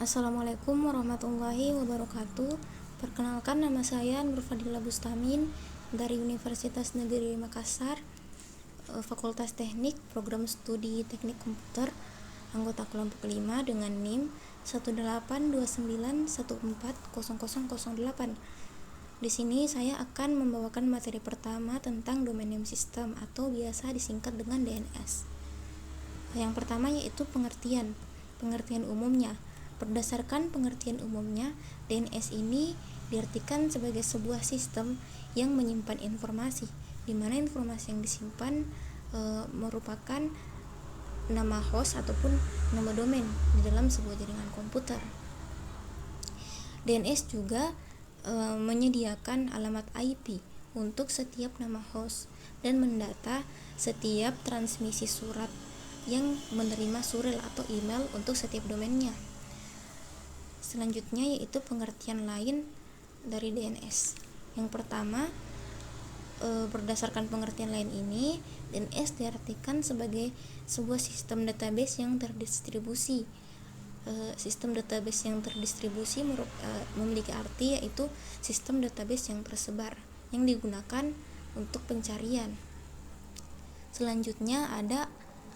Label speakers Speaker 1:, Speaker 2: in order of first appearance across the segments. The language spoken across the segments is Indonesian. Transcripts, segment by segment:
Speaker 1: Assalamualaikum warahmatullahi wabarakatuh. Perkenalkan, nama saya Nur Fadila Bustamin dari Universitas Negeri Makassar, Fakultas Teknik, Program Studi Teknik Komputer, anggota kelompok 5 dengan NIM 18291414008. Di sini saya akan membawakan materi pertama tentang domain name system atau biasa disingkat dengan DNS. Yang pertama yaitu pengertian umumnya. Berdasarkan pengertian umumnya, DNS ini diartikan sebagai sebuah sistem yang menyimpan informasi, di mana informasi yang disimpan merupakan nama host ataupun nama domain di dalam sebuah jaringan komputer. DNS juga menyediakan alamat IP untuk setiap nama host dan mendata setiap transmisi surat yang menerima surel atau email untuk setiap domainnya. Selanjutnya yaitu pengertian lain dari DNS. Yang pertama, berdasarkan pengertian lain ini, DNS diartikan sebagai sebuah sistem database yang terdistribusi. Sistem database yang terdistribusi memiliki arti yaitu sistem database yang tersebar yang digunakan untuk pencarian. Selanjutnya ada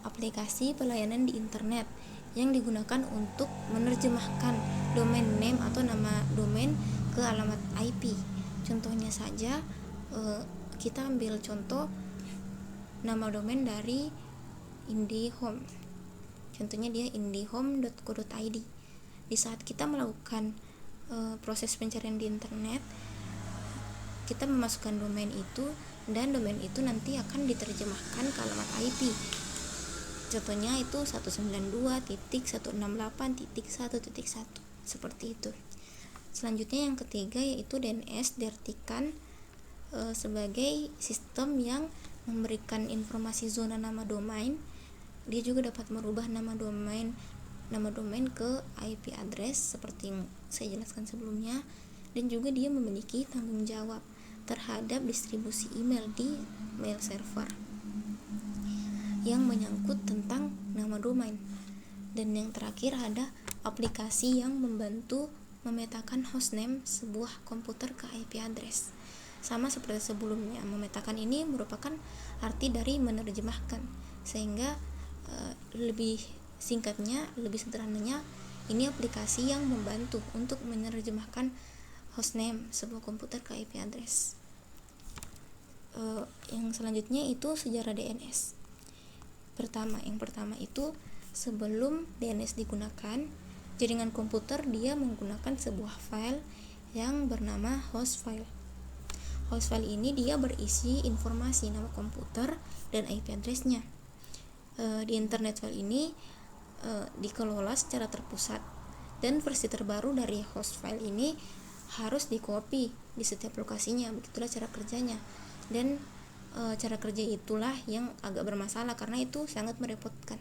Speaker 1: aplikasi pelayanan di internet yang digunakan untuk menerjemahkan domain name atau nama domain ke alamat IP. Contohnya saja, kita ambil contoh nama domain dari IndiHome. Contohnya dia indihome.co.id. Di saat kita melakukan proses pencarian di internet, kita memasukkan domain itu dan domain itu nanti akan diterjemahkan ke alamat IP. Contohnya itu 192.168.1.1 seperti itu. Selanjutnya yang ketiga yaitu DNS diartikan sebagai sistem yang memberikan informasi zona nama domain. Dia juga dapat merubah nama domain ke IP address seperti yang saya jelaskan sebelumnya, dan juga dia memiliki tanggung jawab terhadap distribusi email di mail server yang menyangkut tentang nama domain. Dan yang terakhir ada aplikasi yang membantu memetakan hostname sebuah komputer ke IP address. Sama seperti sebelumnya, memetakan ini merupakan arti dari menerjemahkan, sehingga lebih singkatnya, lebih sederhananya, ini aplikasi yang membantu untuk menerjemahkan hostname sebuah komputer ke IP address. Yang selanjutnya itu sejarah DNS. Yang pertama itu sebelum DNS digunakan, jaringan komputer dia menggunakan sebuah file yang bernama host file. Host file ini dia berisi informasi nama komputer dan IP address-nya. Di internet file ini dikelola secara terpusat, dan versi terbaru dari host file ini harus di-copy di setiap lokasinya. Begitulah cara kerjanya. Dan cara kerja itulah yang agak bermasalah karena itu sangat merepotkan.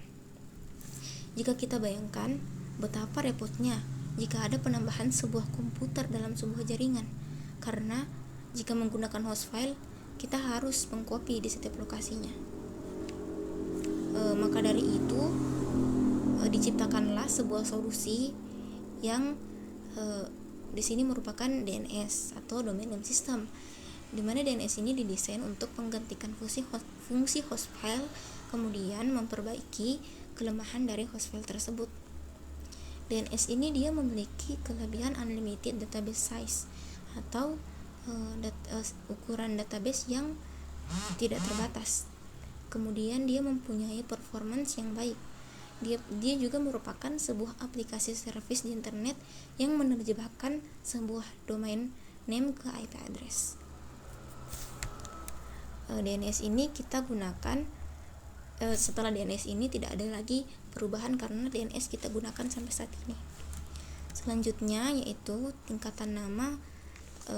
Speaker 1: Jika kita bayangkan betapa repotnya jika ada penambahan sebuah komputer dalam sebuah jaringan, karena jika menggunakan host file kita harus mengcopy di setiap lokasinya. Maka dari itu diciptakanlah sebuah solusi yang di sini merupakan DNS atau domain name system, di mana DNS ini didesain untuk menggantikan fungsi host file, kemudian memperbaiki kelemahan dari host file tersebut. DNS ini dia memiliki kelebihan unlimited database size atau ukuran database yang tidak terbatas. Kemudian dia mempunyai performance yang baik. Dia juga merupakan sebuah aplikasi service di internet yang menerjemahkan sebuah domain name ke IP address. DNS ini kita gunakan setelah DNS ini tidak ada lagi perubahan karena DNS kita gunakan sampai saat ini. Selanjutnya yaitu tingkatan nama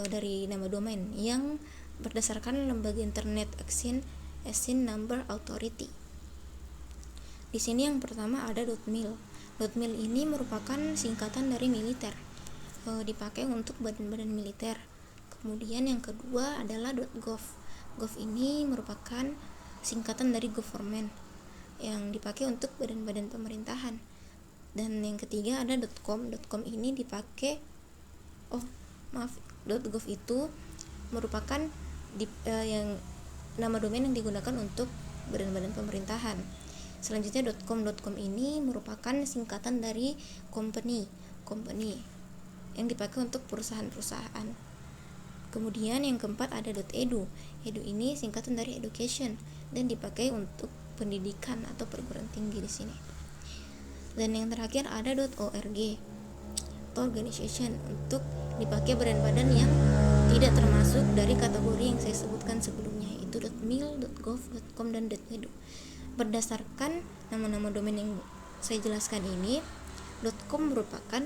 Speaker 1: dari nama domain yang berdasarkan lembaga internet Exchange Number Authority. Di sini yang pertama ada .mil. .mil ini merupakan singkatan dari militer, dipakai untuk badan-badan militer. Kemudian yang kedua adalah .gov. Gov ini merupakan singkatan dari government yang dipakai untuk badan-badan pemerintahan. Dan yang ketiga ada .com. .com ini dipakai .gov itu merupakan yang nama domain yang digunakan untuk badan-badan pemerintahan. Selanjutnya .com ini merupakan singkatan dari company yang dipakai untuk perusahaan-perusahaan. Kemudian yang keempat ada .edu. Edu ini singkatan dari education dan dipakai untuk pendidikan atau perguruan tinggi di sini. Dan yang terakhir ada .org atau organization, untuk dipakai badan-badan yang tidak termasuk dari kategori yang saya sebutkan sebelumnya, yaitu .mil, .gov, .com, dan .edu. Berdasarkan nama-nama domain yang saya jelaskan ini, .com merupakan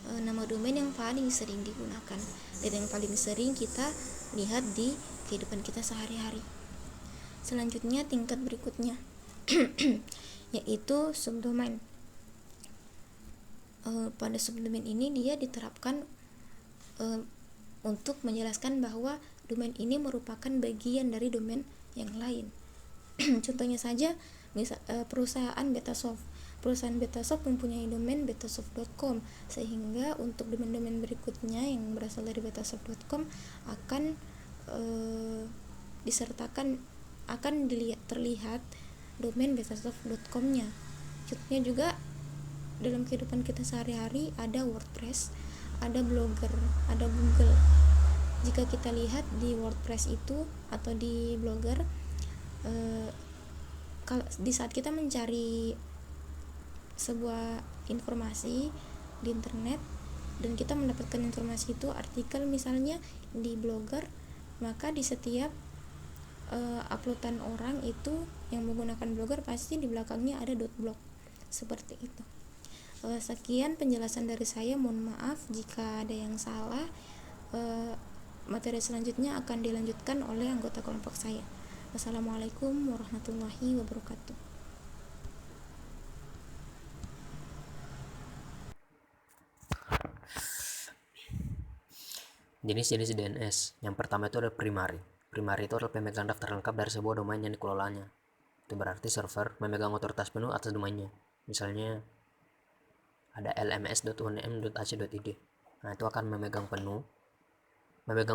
Speaker 1: nama domain yang paling sering digunakan dan yang paling sering kita lihat di kehidupan kita sehari-hari. Selanjutnya tingkat berikutnya yaitu subdomain. Pada subdomain ini dia diterapkan untuk menjelaskan bahwa domain ini merupakan bagian dari domain yang lain. Contohnya saja perusahaan Betasoft. Perusahaan Betasoft mempunyai domain betasoft.com, sehingga untuk domain-domain berikutnya yang berasal dari betasoft.com akan terlihat domain betasoft.com-nya. Contohnya juga dalam kehidupan kita sehari-hari ada WordPress, ada Blogger, ada Google. Jika kita lihat di WordPress itu atau di Blogger, kalau di saat kita mencari sebuah informasi di internet dan kita mendapatkan informasi itu artikel misalnya di Blogger, maka di setiap uploadan orang itu yang menggunakan Blogger pasti di belakangnya ada .blog, seperti itu. Sekian penjelasan dari saya, mohon maaf jika ada yang salah. Materi selanjutnya akan dilanjutkan oleh anggota kelompok saya. Wassalamualaikum warahmatullahi wabarakatuh.
Speaker 2: Jenis-jenis DNS. Yang pertama itu ada primary. Primary itu adalah pemegang daftar lengkap dari sebuah domain yang dikelolanya. Itu berarti server memegang otoritas penuh atas domainnya. Misalnya ada lms.unm.ac.id. Nah, itu akan memegang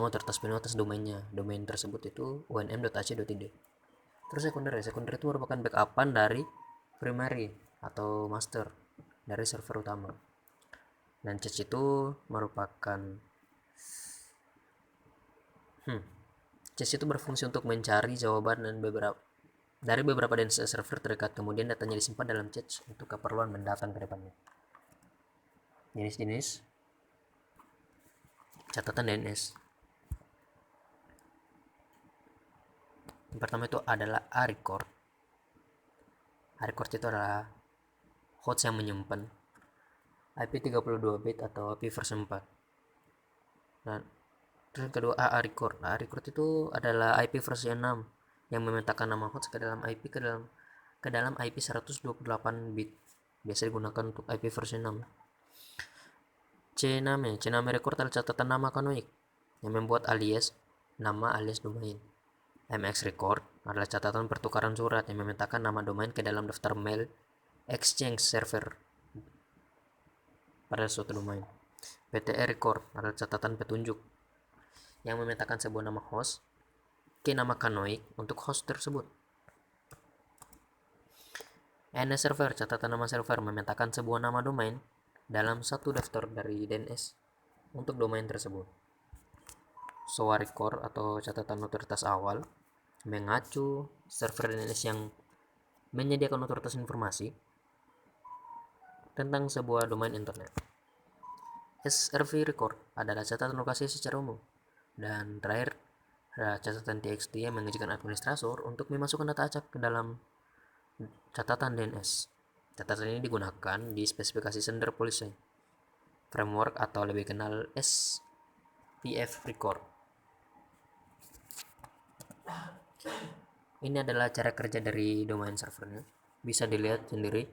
Speaker 2: otoritas penuh atas domainnya. Domain tersebut itu unm.ac.id. Terus sekunder itu merupakan backupan dari primary atau master dari server utama. Dan cache itu merupakan cache itu berfungsi untuk mencari jawaban dan beberapa DNS server terdekat, kemudian datanya disimpan dalam cache untuk keperluan mendatang ke depannya. Jenis-jenis catatan DNS. Yang pertama itu adalah A-record. A-record itu adalah host yang menyimpan IP 32 bit atau IP versi 4. Dan terus yang kedua A-record. A-record itu adalah IP versi 6 yang memetakan nama host ke dalam IP IP 128 bit. Biasa digunakan untuk IP versi 6. CNAME record adalah catatan nama kanonik yang membuat nama alias domain. MX record adalah catatan pertukaran surat yang memetakan nama domain ke dalam daftar mail exchange server pada suatu domain. PTE record adalah catatan petunjuk yang memetakan sebuah nama host ke nama kanonik untuk host tersebut. NS server, catatan nama server memetakan sebuah nama domain dalam satu daftar dari DNS untuk domain tersebut. SOA record atau catatan otoritas awal mengacu server DNS yang menyediakan otoritas informasi tentang sebuah domain internet. SRV record adalah catatan lokasi secara umum. Dan terakhir ada catatan TXT yang mengajukan administrator untuk memasukkan data acak ke dalam catatan DNS. Catatan ini digunakan di spesifikasi sender policy framework atau lebih kenal SPF record. Ini adalah cara kerja dari domain servernya, bisa dilihat sendiri.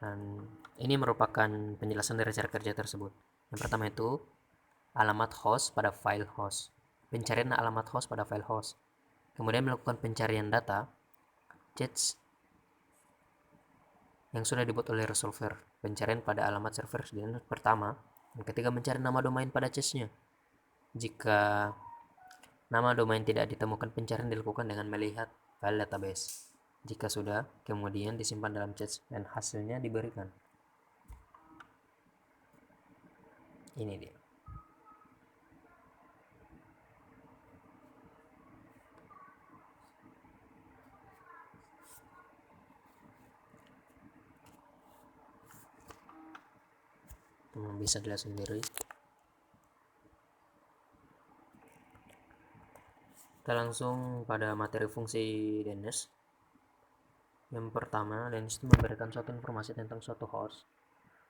Speaker 2: Dan ini merupakan penjelasan dari cara kerja tersebut. Yang pertama itu alamat host pada file host, pencarian alamat host pada file host, kemudian melakukan pencarian data cache yang sudah dibuat oleh resolver pencarian pada alamat server DNS pertama. Dan ketiga, mencari nama domain pada cache-nya. Jika nama domain tidak ditemukan, pencarian dilakukan dengan melihat file database. Jika sudah, kemudian disimpan dalam cache dan hasilnya diberikan. Ini dia. Bisa dilihat sendiri. Kita langsung pada materi fungsi DNS. Yang pertama, DNS itu memberikan suatu informasi tentang suatu host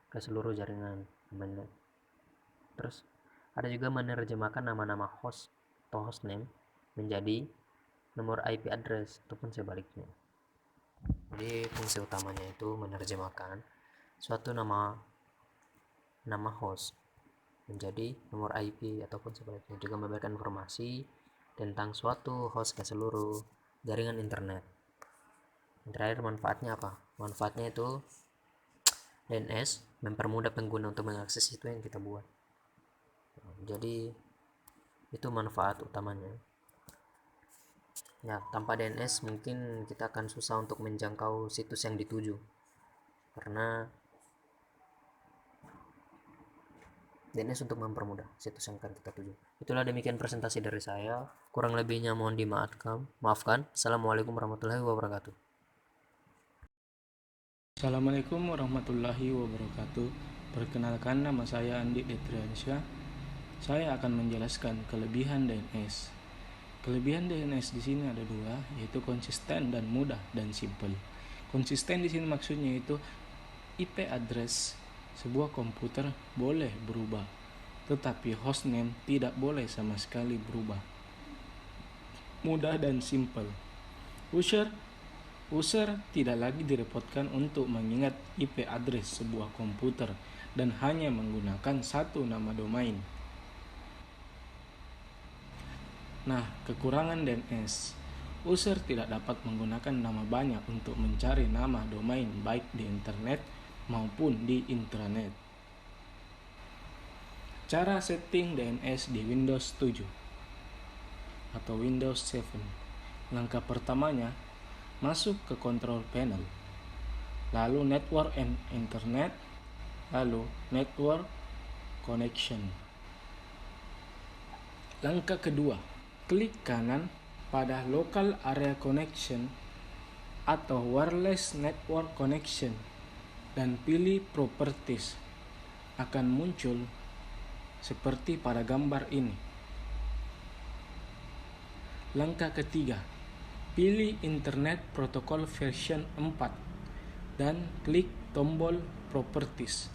Speaker 2: ke seluruh jaringan. Terus ada juga menerjemahkan nama-nama host atau hostname menjadi nomor IP address ataupun sebaliknya. Jadi fungsi utamanya itu menerjemahkan suatu nama host menjadi nomor IP ataupun sebaliknya, juga memberikan informasi tentang suatu host ke seluruh jaringan internet. Yang terakhir, manfaatnya apa? Manfaatnya itu DNS mempermudah pengguna untuk mengakses itu yang kita buat. Jadi itu manfaat utamanya. Ya, tanpa DNS mungkin kita akan susah untuk menjangkau situs yang dituju, karena DNS untuk mempermudah situs yang akan kita tuju. Itulah demikian presentasi dari saya. Kurang lebihnya mohon dimaafkan. Assalamualaikum warahmatullahi wabarakatuh.
Speaker 3: Assalamualaikum warahmatullahi wabarakatuh. Perkenalkan, nama saya Andi Detriansyah. Saya akan menjelaskan kelebihan DNS. Kelebihan DNS di sini ada dua, yaitu konsisten dan mudah dan simple. Konsisten di sini maksudnya itu IP address sebuah komputer boleh berubah, tetapi hostname tidak boleh sama sekali berubah. Mudah dan simple. User tidak lagi direpotkan untuk mengingat IP address sebuah komputer dan hanya menggunakan satu nama domain. Nah, kekurangan DNS. User tidak dapat menggunakan nama banyak untuk mencari nama domain baik di internet maupun di intranet. Cara setting DNS di Windows 7 atau Windows 7. Langkah pertamanya, masuk ke control panel, lalu network and internet, lalu network connection. Langkah kedua, klik kanan pada local area connection atau wireless network connection dan pilih properties. Akan muncul seperti pada gambar ini. Langkah ketiga, pilih internet protocol version 4 dan klik tombol properties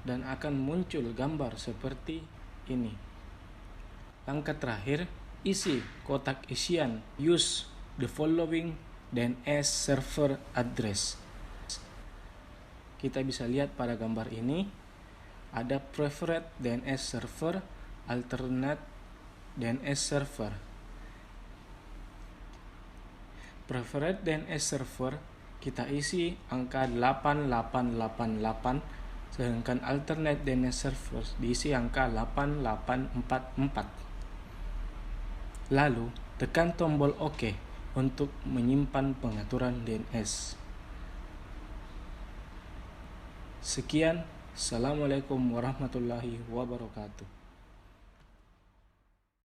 Speaker 3: dan akan muncul gambar seperti ini. Langkah terakhir, isi kotak isian use the following DNS server address. Kita bisa lihat pada gambar ini ada preferred DNS server, alternate DNS server. Preferred DNS server kita isi angka 8888, sedangkan alternate DNS server diisi angka 8844. Lalu tekan tombol OK untuk menyimpan pengaturan DNS. Sekian, Assalamualaikum warahmatullahi wabarakatuh.